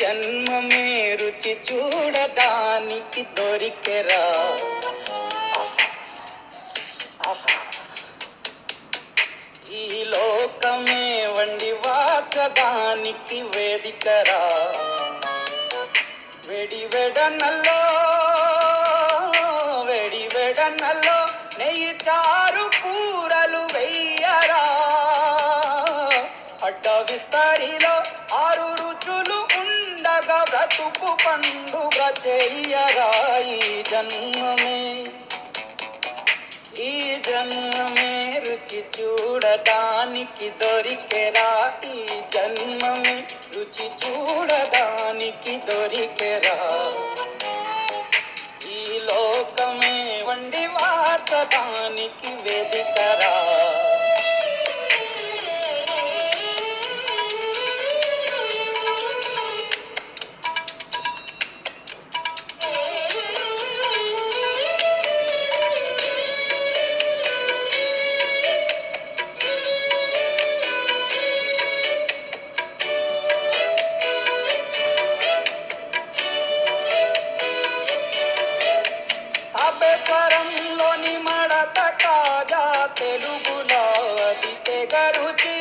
జన్మమే రుచి చూడడానికి దొరికెరా. ఈ లోకమే వండి వాచడానికి వేదికరా. వెడి వెడనల్లో నెయ్యి చారు కూరలు వెయ్యరా. అడ్డ విస్తరిలో 6 రుచులు ఉండగా బ్రతుకు పండుగ చెయ్యరా. ఈ జన్మమే రుచి చూడడానికి దొరికెరా. ఈ జన్మమే రుచి చూడడానికి దొరికెరా. ఈ లోకమే వండి వార్చడానికి వేదికరా. స్వరంలోని మడత కాజా తెలుగులో అది తెగరుచి.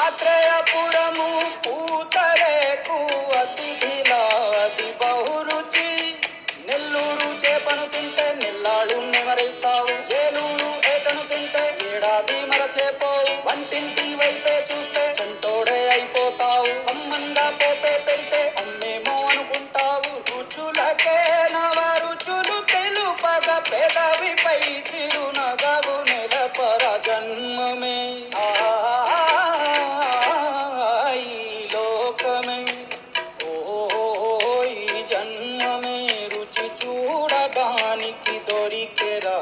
ఆత్రేయపురము పూతరేకు అతిథిలా అది బహురుచి. నెల్లూరు చేపను తింటే నెల్లాళ్ళు నిమరిస్తావు. ఏలూరు ఏటను తింటే ఏడాది మరచేపోవు. వంటింటి వైపే చూస్తే చంటోడే అయిపోతావు. అమ్మంగా పోపే పెడితే అమ్మేమో అనుకుంటావు. రుచులకే నవ రుచులు తెలుపగ పెదవిపై చిరునగవు నెలపర. జన్మమే ఈ లోకమే ఈ జన్మమే రుచి చూడడానికి దొరికెరా.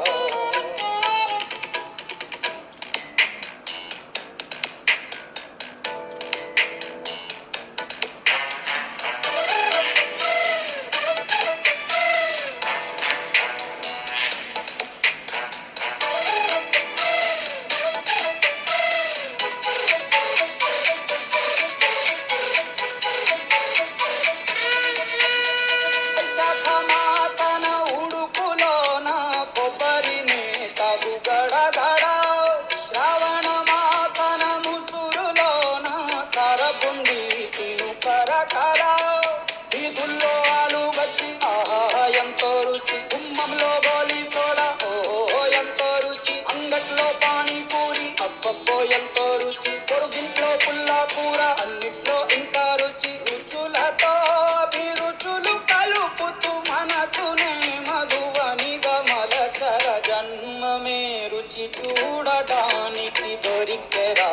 మాసన ఉడుకులోన కొబ్బరిని తగు గడగడ. శ్రావణ మాసన ముసురులోన కరబుంది తిను కరకర. వీధుల్లో ఆలు బట్టి ఎంతో రుచి. గుమ్మంలో గోలీ సోడా ఎంతో రుచి. అంగట్లో పానీపూరి అబ్బబ్బో ఎంతో రుచి. పొరుగింట్లో పుల్లా కూర అన్నిట్లో ఇంకా రుచి. రుచులతో అభిరుచులు కలుపుతూ మనసునే మధువనిగా మలచర. జన్మమే రుచి చూడడానికి దొరికెరా.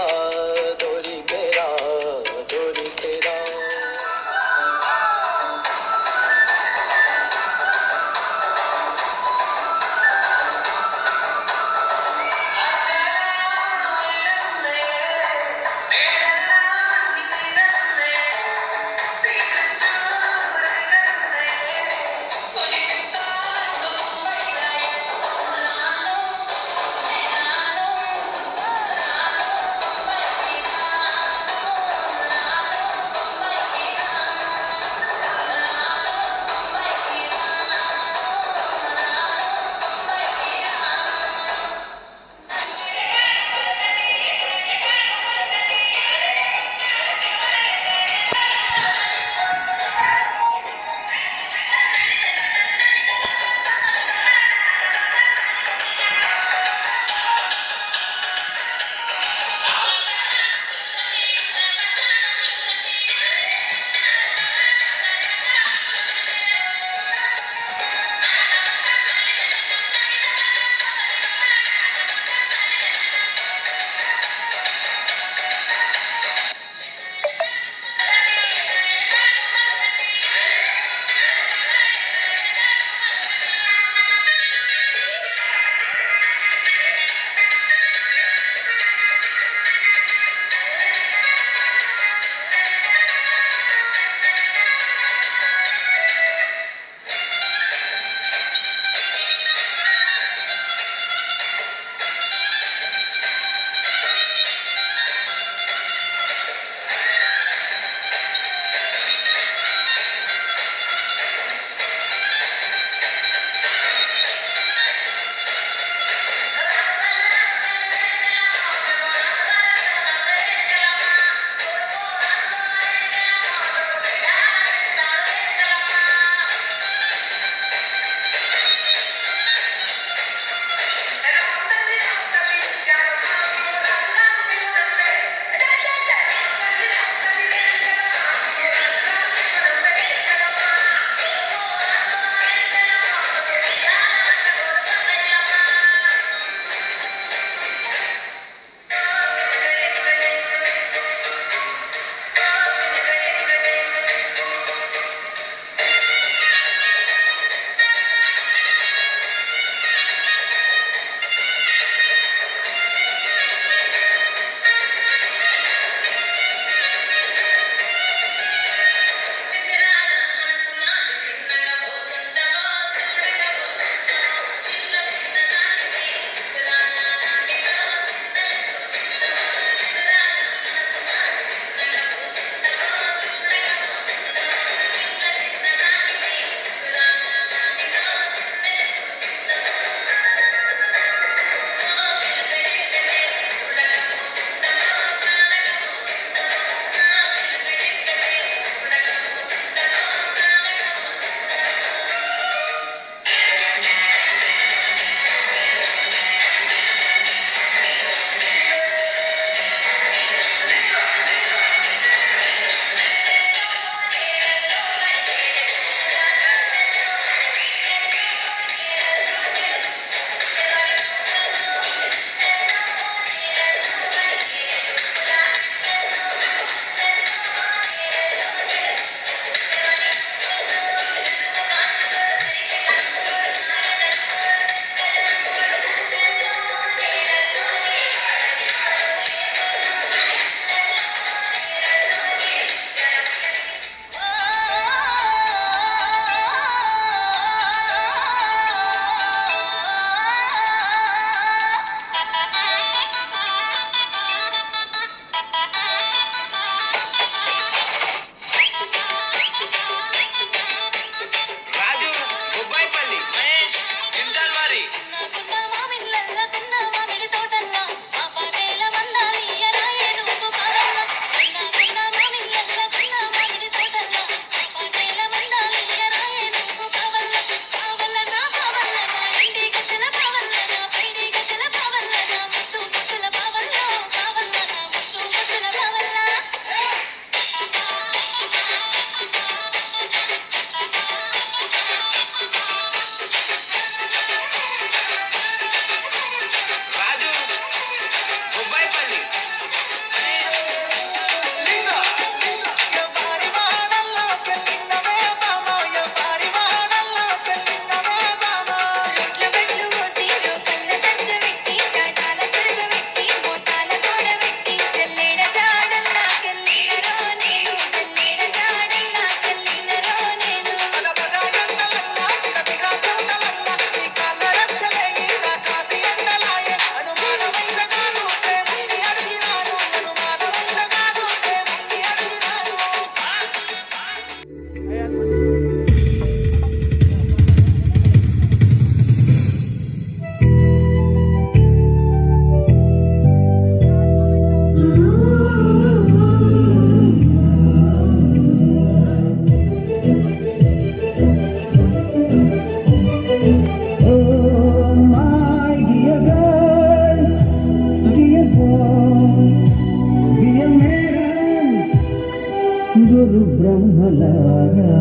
బ్రహ్మలారా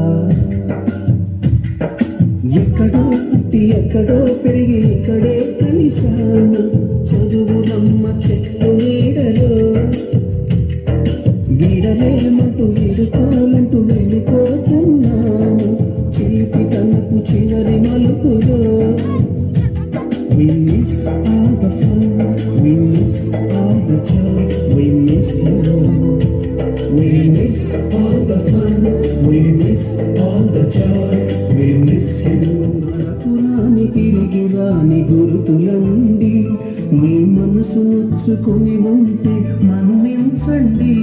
ఎక్కడో పుట్టి ఎక్కడో పెరిగి ఇక్కడే కలిశాను చదువులమ్మ చెట్టు నీడలో వీడలేమంటూ వీడుకోలంటూ వెళ్ళిపోతున్నాము చిలిపి తనకు చివరి మలుపులో We miss all the fun, we miss all the joy, we miss you. We miss all the fun, we miss all the joy, we miss you. పురాణి తిరిగి రాని గురుతులండి మీ మనసు నొచ్చుకొని ఉంటే మన్నించండి